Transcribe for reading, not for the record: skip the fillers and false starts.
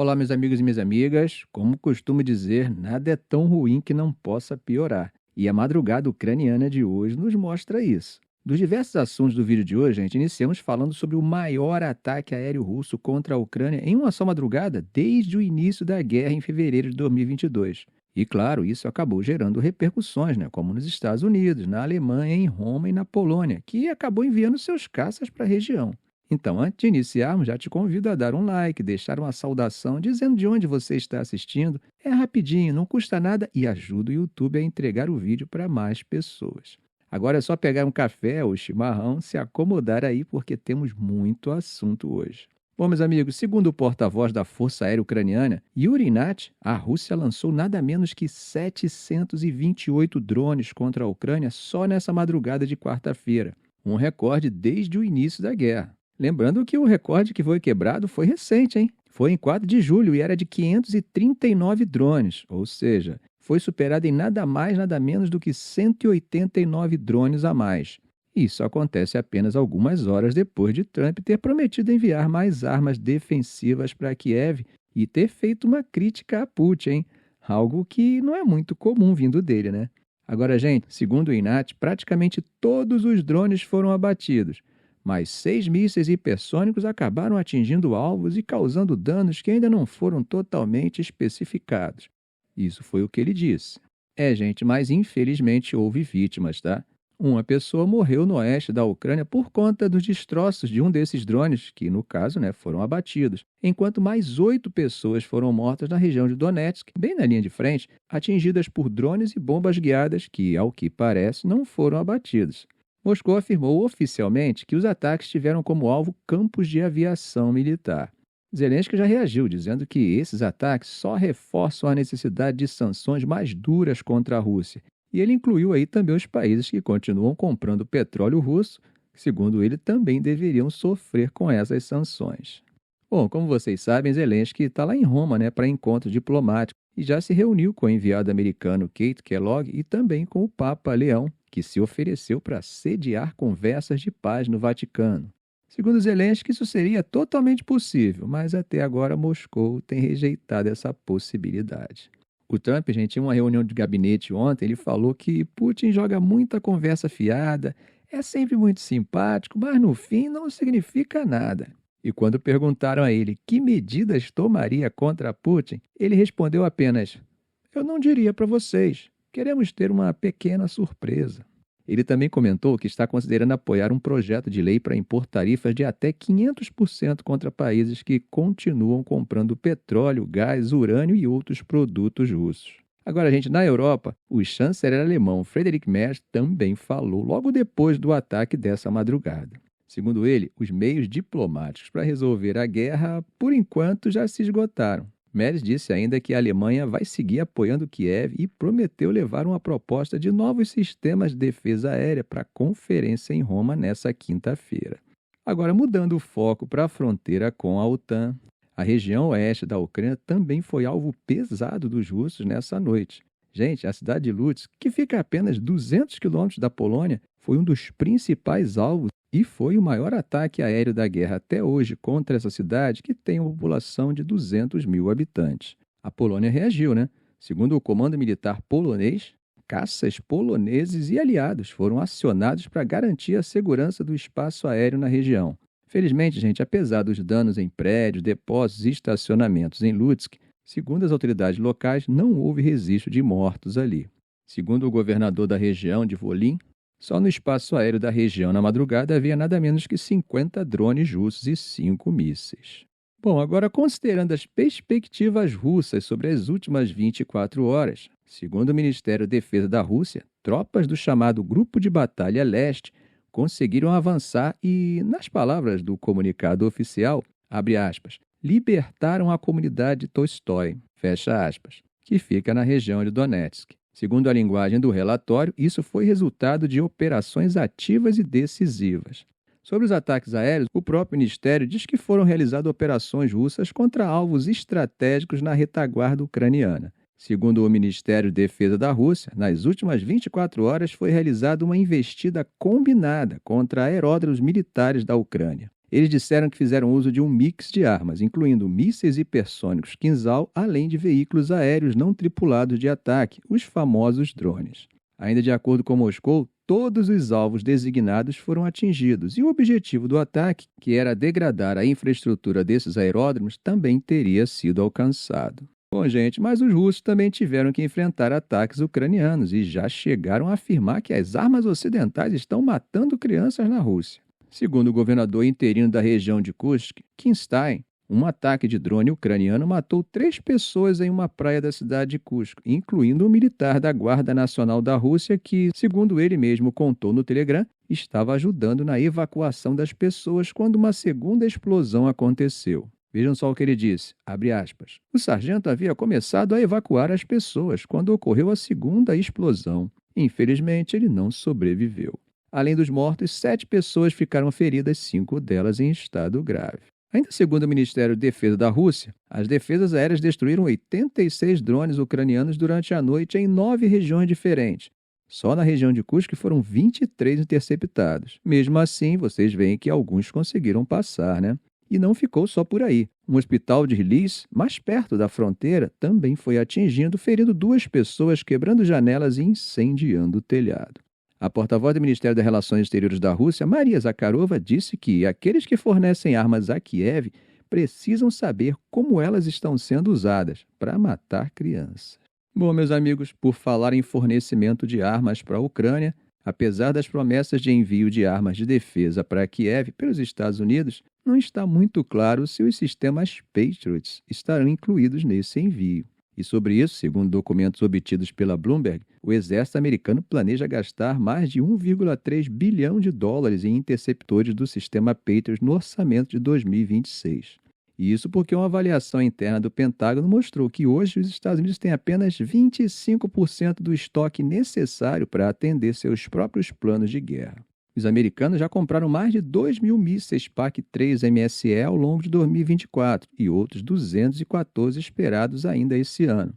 Olá, meus amigos e minhas amigas. Como costumo dizer, nada é tão ruim que não possa piorar. E a madrugada ucraniana de hoje nos mostra isso. Dos diversos assuntos do vídeo de hoje, a gente iniciamos falando sobre o maior ataque aéreo russo contra a Ucrânia em uma só madrugada desde o início da guerra em fevereiro de 2022. E claro, isso acabou gerando repercussões, como nos Estados Unidos, na Alemanha, em Roma e na Polônia, que acabou enviando seus caças para a região. Então, antes de iniciarmos, já te convido a dar um like, deixar uma saudação dizendo de onde você está assistindo. É rapidinho, não custa nada e ajuda o YouTube a entregar o vídeo para mais pessoas. Agora é só pegar um café ou chimarrão, se acomodar aí porque temos muito assunto hoje. Bom, meus amigos, segundo o porta-voz da Força Aérea Ucraniana, Yuri Ihnat, a Rússia lançou nada menos que 728 drones contra a Ucrânia só nessa madrugada de quarta-feira, um recorde desde o início da guerra. Lembrando que o recorde que foi quebrado foi recente, hein? Foi em 4 de julho e era de 539 drones, ou seja, foi superado em nada mais, nada menos do que 189 drones a mais. Isso acontece apenas algumas horas depois de Trump ter prometido enviar mais armas defensivas para Kiev e ter feito uma crítica a Putin, hein? Algo que não é muito comum vindo dele, né? Agora, gente, segundo o INAT, praticamente todos os drones foram abatidos, mas 6 mísseis hipersônicos acabaram atingindo alvos e causando danos que ainda não foram totalmente especificados. Isso foi o que ele disse. Gente, mas infelizmente houve vítimas, tá? Uma pessoa morreu no oeste da Ucrânia por conta dos destroços de um desses drones, que no caso, foram abatidos, enquanto mais 8 pessoas foram mortas na região de Donetsk, bem na linha de frente, atingidas por drones e bombas guiadas que, ao que parece, não foram abatidos. Moscou afirmou oficialmente que os ataques tiveram como alvo campos de aviação militar. Zelensky já reagiu, dizendo que esses ataques só reforçam a necessidade de sanções mais duras contra a Rússia. E ele incluiu aí também os países que continuam comprando petróleo russo, que, segundo ele, também deveriam sofrer com essas sanções. Bom, como vocês sabem, Zelensky está lá em Roma, para encontro diplomático e já se reuniu com o enviado americano Kate Kellogg e também com o Papa Leão, que se ofereceu para sediar conversas de paz no Vaticano. Segundo Zelensky, isso seria totalmente possível, mas até agora Moscou tem rejeitado essa possibilidade. O Trump, gente, em uma reunião de gabinete ontem, ele falou que Putin joga muita conversa fiada, é sempre muito simpático, mas no fim não significa nada. E quando perguntaram a ele que medidas tomaria contra Putin, ele respondeu apenas: "Eu não diria para vocês. Queremos ter uma pequena surpresa." Ele também comentou que está considerando apoiar um projeto de lei para impor tarifas de até 500% contra países que continuam comprando petróleo, gás, urânio e outros produtos russos. Agora, gente, na Europa, o chanceler alemão Friedrich Merz também falou logo depois do ataque dessa madrugada. Segundo ele, os meios diplomáticos para resolver a guerra, por enquanto, já se esgotaram. Merz disse ainda que a Alemanha vai seguir apoiando Kiev e prometeu levar uma proposta de novos sistemas de defesa aérea para a conferência em Roma nessa quinta-feira. Agora, mudando o foco para a fronteira com a OTAN, a região oeste da Ucrânia também foi alvo pesado dos russos nessa noite. Gente, a cidade de Lutsk, que fica a apenas 200 quilômetros da Polônia, foi um dos principais alvos e foi o maior ataque aéreo da guerra até hoje contra essa cidade, que tem uma população de 200 mil habitantes. A Polônia reagiu, Segundo o Comando Militar polonês, caças poloneses e aliados foram acionados para garantir a segurança do espaço aéreo na região. Felizmente, gente, apesar dos danos em prédios, depósitos e estacionamentos em Lutsk, segundo as autoridades locais, não houve registro de mortos ali. Segundo o governador da região de Volyn, só no espaço aéreo da região na madrugada havia nada menos que 50 drones russos e 5 mísseis. Bom, agora considerando as perspectivas russas sobre as últimas 24 horas, segundo o Ministério da Defesa da Rússia, tropas do chamado Grupo de Batalha Leste conseguiram avançar e, nas palavras do comunicado oficial, abre aspas, libertaram a comunidade de Tolstói, fecha aspas, que fica na região de Donetsk. Segundo a linguagem do relatório, isso foi resultado de operações ativas e decisivas. Sobre os ataques aéreos, o próprio ministério diz que foram realizadas operações russas contra alvos estratégicos na retaguarda ucraniana. Segundo o Ministério da Defesa da Rússia, nas últimas 24 horas foi realizada uma investida combinada contra aeródromos militares da Ucrânia. Eles disseram que fizeram uso de um mix de armas, incluindo mísseis hipersônicos Kinzhal, além de veículos aéreos não tripulados de ataque, os famosos drones. Ainda de acordo com Moscou, todos os alvos designados foram atingidos e o objetivo do ataque, que era degradar a infraestrutura desses aeródromos, também teria sido alcançado. Bom, gente, mas os russos também tiveram que enfrentar ataques ucranianos e já chegaram a afirmar que as armas ocidentais estão matando crianças na Rússia. Segundo o governador interino da região de Kursk, Kinstein, um ataque de drone ucraniano matou 3 pessoas em uma praia da cidade de Kursk, incluindo um militar da Guarda Nacional da Rússia que, segundo ele mesmo contou no Telegram, estava ajudando na evacuação das pessoas quando uma segunda explosão aconteceu. Vejam só o que ele disse, abre aspas. O sargento havia começado a evacuar as pessoas quando ocorreu a segunda explosão. Infelizmente, ele não sobreviveu. Além dos mortos, 7 pessoas ficaram feridas, 5 delas em estado grave. Ainda segundo o Ministério da Defesa da Rússia, as defesas aéreas destruíram 86 drones ucranianos durante a noite em 9 regiões diferentes. Só na região de Kursk foram 23 interceptados. Mesmo assim, vocês veem que alguns conseguiram passar, né? E não ficou só por aí. Um hospital de Rilice, mais perto da fronteira, também foi atingido, ferindo 2 pessoas, quebrando janelas e incendiando o telhado. A porta-voz do Ministério das Relações Exteriores da Rússia, Maria Zakharova, disse que aqueles que fornecem armas a Kiev precisam saber como elas estão sendo usadas para matar crianças. Bom, meus amigos, por falar em fornecimento de armas para a Ucrânia, apesar das promessas de envio de armas de defesa para Kiev pelos Estados Unidos, não está muito claro se os sistemas Patriot estarão incluídos nesse envio. E sobre isso, segundo documentos obtidos pela Bloomberg, o exército americano planeja gastar mais de 1,3 bilhão de dólares em interceptores do sistema Patriot no orçamento de 2026. E isso porque uma avaliação interna do Pentágono mostrou que hoje os Estados Unidos têm apenas 25% do estoque necessário para atender seus próprios planos de guerra. Os americanos já compraram mais de 2.000 mísseis PAC-3 MSE ao longo de 2024 e outros 214 esperados ainda esse ano.